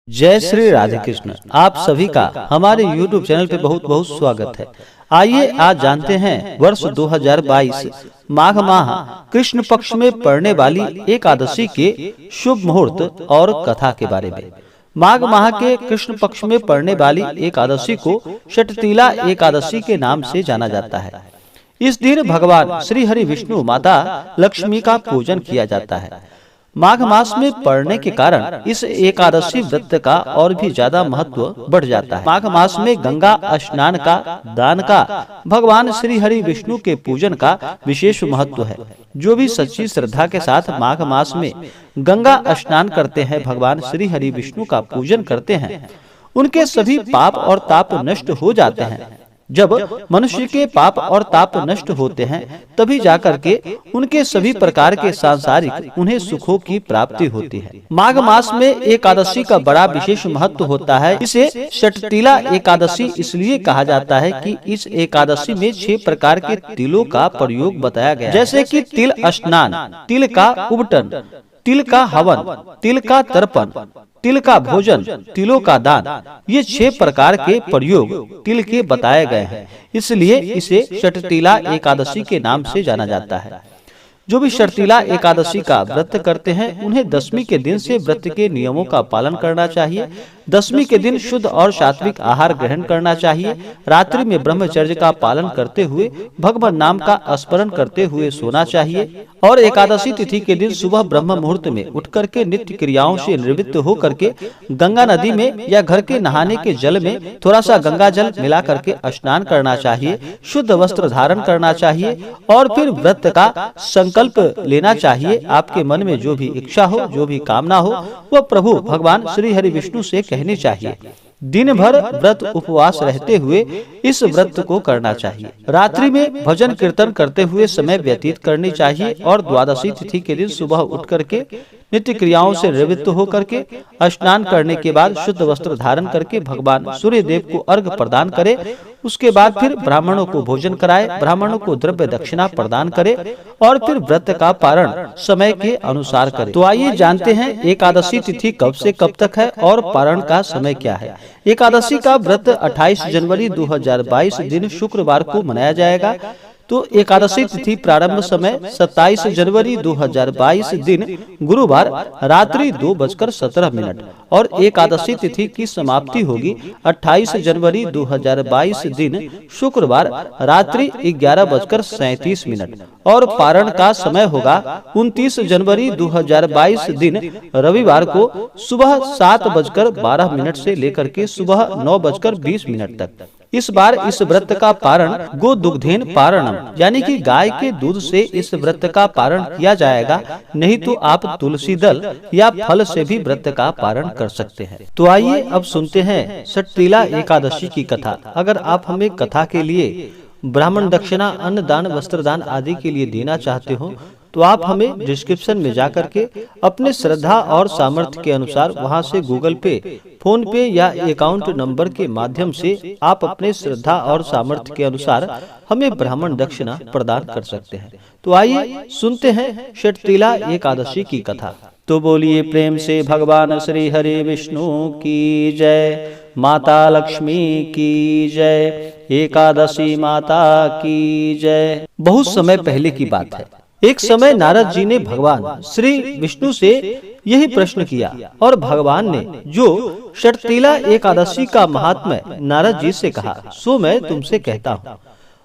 जय श्री राधे कृष्ण। आप सभी का हमारे YouTube चैनल पे बहुत बहुत स्वागत है। आइए आज जानते हैं वर्ष 2022 माघ माह कृष्ण पक्ष में पड़ने वाली एकादशी के शुभ मुहूर्त और कथा के बारे में। माघ माह के कृष्ण पक्ष में पड़ने वाली एकादशी को षटतिला एकादशी के नाम से जाना जाता है। इस दिन भगवान श्री हरि विष्णु माता लक्ष्मी का पूजन किया जाता है। माघ मास में पड़ने के कारण इस एकादशी व्रत का और भी ज्यादा महत्व बढ़ जाता है। माघ मास में गंगा स्नान का, दान का, भगवान श्री हरि विष्णु के पूजन का विशेष महत्व है। जो भी सच्ची श्रद्धा के साथ माघ मास में गंगा स्नान करते हैं, भगवान श्री हरि विष्णु का पूजन करते हैं, उनके सभी पाप और ताप नष्ट हो जाते हैं। जब मनुष्य के पाप और ताप नष्ट होते हैं, तभी जाकर के उनके सभी प्रकार के सांसारिक उन्हें सुखों की प्राप्ति होती है। माघ मास में एकादशी का बड़ा विशेष महत्व होता है। इसे षटतिला एकादशी इसलिए कहा जाता है कि इस एकादशी में 6 प्रकार के तिलों का प्रयोग बताया गया है। जैसे कि तिल स्नान, तिल का उबटन, तिल का हवन, तिल का तर्पण, तिल का भोजन, तिलों का दान, ये 6 प्रकार के प्रयोग तिल के बताए गए हैं। इसलिए इसे षटतिला एकादशी के नाम से जाना जाता है। जो भी षटतिला एकादशी का व्रत करते हैं, उन्हें दशमी के दिन से व्रत के नियमों का पालन करना चाहिए। दशमी के दिन शुद्ध और सात्विक आहार ग्रहण करना चाहिए। रात्रि में ब्रह्मचर्य का पालन करते हुए भगवान नाम का स्मरण करते हुए सोना चाहिए। और एकादशी तिथि के दिन सुबह ब्रह्म मुहूर्त में उठ करके नित्य क्रियाओं से निवृत्त हो करके गंगा नदी में या घर के नहाने के जल में थोड़ा सा गंगा जल मिला करके स्नान करना चाहिए। शुद्ध वस्त्र धारण करना चाहिए और फिर व्रत का संकल्प लेना चाहिए। आपके मन में जो भी इच्छा हो, जो भी कामना हो, वह प्रभु भगवान श्री हरि विष्णु से कहनी चाहिए। दिन भर व्रत उपवास रहते हुए इस व्रत को करना चाहिए। रात्रि में भजन कीर्तन करते हुए समय व्यतीत करनी चाहिए और द्वादशी तिथि के दिन सुबह उठ करके नित्य क्रियाओं से निवृत्त होकर के स्नान करने के बाद शुद्ध वस्त्र धारण करके भगवान सूर्य देव को अर्घ प्रदान करे। उसके बाद फिर ब्राह्मणों को भोजन कराए, ब्राह्मणों को द्रव्य दक्षिणा प्रदान करे और फिर व्रत का पारण समय के अनुसार करे। तो आइए जानते हैं एकादशी तिथि कब से कब तक है और पारण का समय क्या है। एकादशी का व्रत 28 जनवरी 2022 दिन शुक्रवार को मनाया जाएगा। तो एकादशी तिथि प्रारंभ समय 27 जनवरी 2022 दिन गुरुवार रात्रि 2:17 और एकादशी तिथि की समाप्ति होगी 28 जनवरी 2022 दिन शुक्रवार रात्रि 11:37 और पारण का समय होगा 29 जनवरी 2022 दिन रविवार को सुबह 7:12 से लेकर के सुबह 9:20 तक। इस बार इस व्रत का पारण गो दुग्धेन पारणम यानी कि गाय के दूध से इस व्रत का पारण किया जाएगा। नहीं तो आप तुलसी दल या फल से भी व्रत का पारण कर सकते हैं। तो आइए अब सुनते हैं षटतिला एकादशी की कथा। अगर आप हमें कथा के लिए ब्राह्मण दक्षिणा, अन्न दान, वस्त्र दान आदि के लिए देना चाहते हो तो आप हमें डिस्क्रिप्शन में जाकर के अपने श्रद्धा और सामर्थ्य के अनुसार वहां से गूगल पे, फोन पे या अकाउंट नंबर के माध्यम से आप अपने श्रद्धा और सामर्थ्य के अनुसार हमें ब्राह्मण दक्षिणा प्रदान कर सकते हैं। तो आइए सुनते हैं षटतिला एकादशी की कथा। तो बोलिए प्रेम से भगवान श्री हरि विष्णु की जय, माता लक्ष्मी की जय, एकादशी माता की जय। बहुत समय पहले की बात है। एक समय नारद जी ने भगवान श्री विष्णु से यही प्रश्न किया और भगवान ने जो षटतिला एकादशी का महात्म्य नारद जी से कहा, सो मैं तुमसे कहता हूँ।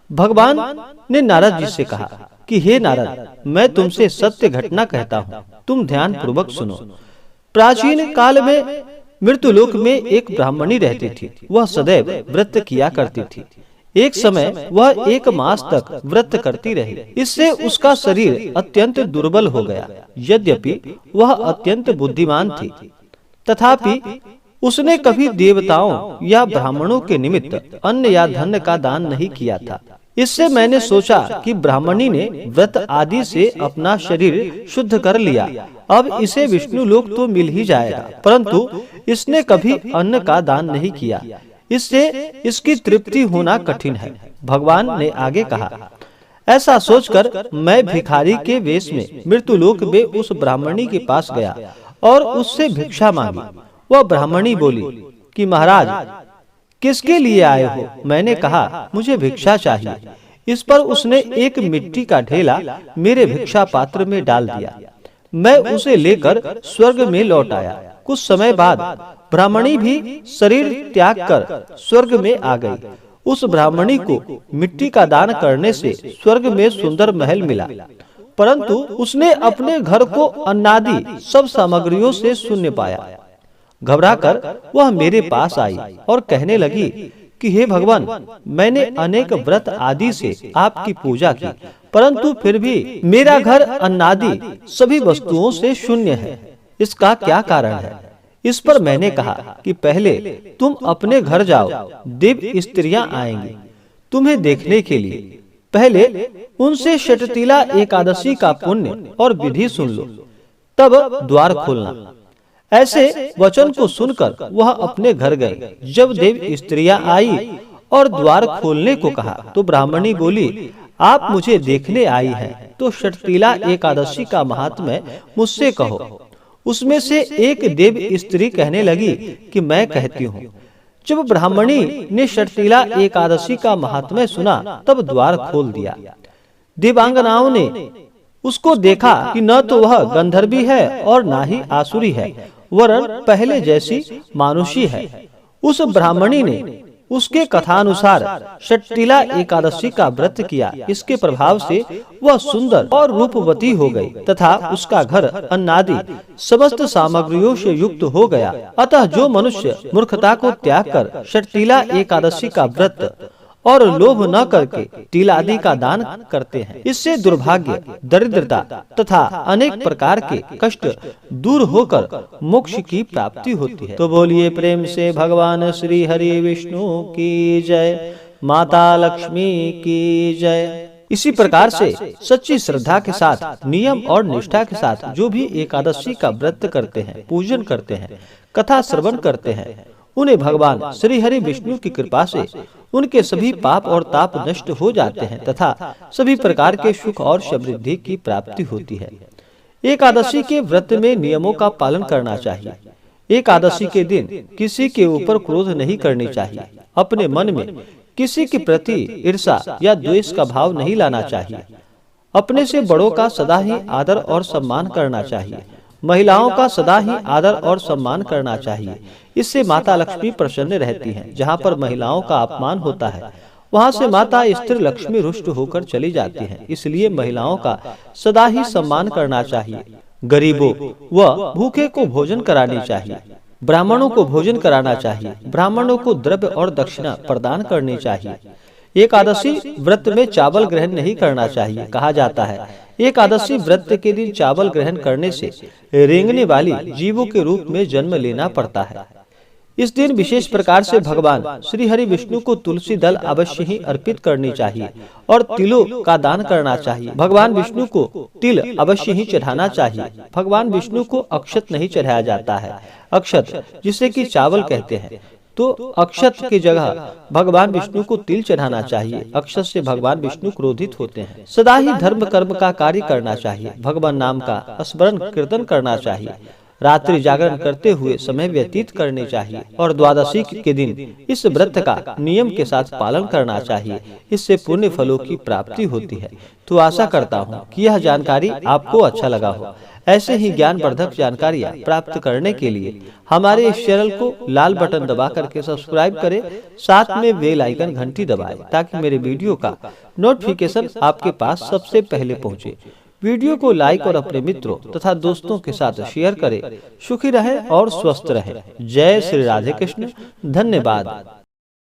भगवान ने नारद जी से कहा कि हे नारद, मैं तुमसे सत्य घटना कहता हूँ, तुम ध्यान पूर्वक सुनो। प्राचीन काल में मृत्युलोक में एक ब्राह्मणी रहती थी। वह सदैव व्रत किया करती थी। एक समय वह 1 मास तक व्रत करती रही। इससे उसका शरीर अत्यंत दुर्बल हो गया। यद्यपि वह अत्यंत बुद्धिमान थी, तथापि उसने कभी देवताओं या ब्राह्मणों के निमित्त अन्न या धन का दान नहीं किया था। इससे मैंने सोचा कि ब्राह्मणी ने व्रत आदि से अपना शरीर शुद्ध कर लिया, अब इसे विष्णु लोक तो मिल ही जाएगा, परंतु इसने कभी अन्न का दान नहीं किया। इससे इसकी तृप्ति होना कठिन है। भगवान ने आगे कहा, ऐसा सोचकर मैं भिखारी के वेश में मृत्युलोक में उस ब्राह्मणी के पास गया और उससे भिक्षा मांगी। वह ब्राह्मणी बोली कि महाराज किसके लिए आए हो? मैंने कहा मुझे भिक्षा चाहिए। इस पर उसने एक मिट्टी का ढेला मेरे भिक्षा पात्र में डाल दिया। मैं उसे लेकर स्वर्ग में लौट आया। कुछ समय बाद ब्राह्मणी भी शरीर त्याग कर स्वर्ग में आ गई। उस ब्राह्मणी को मिट्टी का दान करने से स्वर्ग में सुंदर महल मिला, परंतु उसने अपने घर को अन्नादि सब सामग्रियों से शून्य पाया। घबराकर वह मेरे पास आई और कहने लगी कि हे भगवान, मैंने अनेक व्रत आदि से आपकी पूजा की, परंतु फिर भी मेरा घर अन्नादि सभी वस्तुओं से शून्य है। इसका क्या कारण है? इस पर मैंने कहा कि पहले तुम अपने घर जाओ, दिव्य स्त्रियां आएंगी तुम्हें देखने के लिए। पहले उनसे षटतिला एकादशी का पुण्य और विधि सुन लो, तब द्वार खोलना। ऐसे वचन को सुनकर वह अपने घर गए। जब देव स्त्रियां आई और द्वार खोलने को कहा तो ब्राह्मणी बोली, आप मुझे देखने आई हैं, तो षटतिला एकादशी का महात्म्य मुझसे कहो। उसमें से एक देव स्त्री कहने लगी कि मैं कहती हूँ। जब ब्राह्मणी ने षटतिला एकादशी का महात्म्य सुना तब द्वार खोल दिया। दिव्यांगनाओं ने उसको देखा कि न तो वह गंधर्वी है और न ही आसुरी है, वरन पहले जैसी मानुषी है। उस ब्राह्मणी ने उसके कथानुसार षटतिला एकादशी का व्रत किया। इसके प्रभाव से वह सुंदर और रूपवती हो गई तथा उसका घर अन्नादि समस्त सामग्रियों से युक्त हो गया। अतः जो मनुष्य मूर्खता को त्याग कर षटतिला एकादशी का व्रत और लोभ न करके तिलादि का दान करते हैं, इससे दुर्भाग्य, दरिद्रता तथा अनेक प्रकार के कष्ट दूर होकर मोक्ष की प्राप्ति होती है। तो बोलिए प्रेम से भगवान श्री हरि विष्णु की जय, माता लक्ष्मी की जय। इसी प्रकार से सच्ची श्रद्धा के साथ, नियम और निष्ठा के साथ जो भी एकादशी का व्रत करते हैं, पूजन करते हैं, कथा श्रवण करते हैं, उन्हें भगवान श्री हरि विष्णु की कृपा से उनके सभी पाप और ताप नष्ट हो जाते हैं तथा सभी प्रकार के सुख और समृद्धि की प्राप्ति होती है। एकादशी के व्रत में नियमों का पालन करना चाहिए। एकादशी के दिन किसी के ऊपर क्रोध नहीं करनी चाहिए। अपने मन में किसी के प्रति ईर्ष्या या द्वेष का भाव नहीं लाना चाहिए। अपने से बड़ों का सदा ही आदर और सम्मान करना चाहिए। महिलाओं का सदा ही आदर और सम्मान करना चाहिए। इससे माता लक्ष्मी प्रसन्न रहती हैं। जहाँ पर महिलाओं का अपमान होता है, वहाँ से माता स्त्री लक्ष्मी रुष्ट होकर चली जाती हैं। इसलिए महिलाओं का सदा ही सम्मान करना चाहिए। गरीबों व भूखे को भोजन करानी चाहिए। ब्राह्मणों को भोजन कराना चाहिए। ब्राह्मणों को द्रव्य और दक्षिणा प्रदान करनी चाहिए। एकादशी व्रत में चावल ग्रहण नहीं करना चाहिए। कहा जाता है एकादशी व्रत के दिन चावल ग्रहण करने से रेंगने वाली जीवों के रूप में जन्म लेना पड़ता है। इस दिन विशेष प्रकार से भगवान श्री हरि विष्णु को तुलसी दल अवश्य ही अर्पित करनी चाहिए और तिलों का दान करना चाहिए। भगवान विष्णु को तिल अवश्य ही चढ़ाना चाहिए। भगवान विष्णु को अक्षत नहीं चढ़ाया जाता है। अक्षत जिसे कि चावल कहते हैं, तो अक्षत की जगह भगवान विष्णु को तिल चढ़ाना चाहिए। अक्षत से भगवान विष्णु क्रोधित होते हैं। सदा ही धर्म कर्म का कार्य करना चाहिए। भगवान नाम का स्मरण कीर्तन करना चाहिए। रात्रि जागरण करते हुए समय व्यतीत करने चाहिए और द्वादशी के दिन इस व्रत का नियम के साथ पालन करना चाहिए। इससे पुण्य फलों की प्राप्ति होती है। तो आशा करता हूँ कि यह जानकारी आपको अच्छा लगा हो। ऐसे ही ज्ञानवर्धक जानकारियाँ प्राप्त करने के लिए हमारे इस चैनल को लाल बटन दबा करके सब्सक्राइब करें, साथ में बेल आइकन घंटी दबाएं ताकि मेरे वीडियो का नोटिफिकेशन आपके पास सबसे पहले पहुंचे। वीडियो को लाइक और अपने मित्रों तथा दोस्तों के साथ शेयर करें। सुखी रहें और स्वस्थ रहें। जय श्री राधे कृष्ण। धन्यवाद।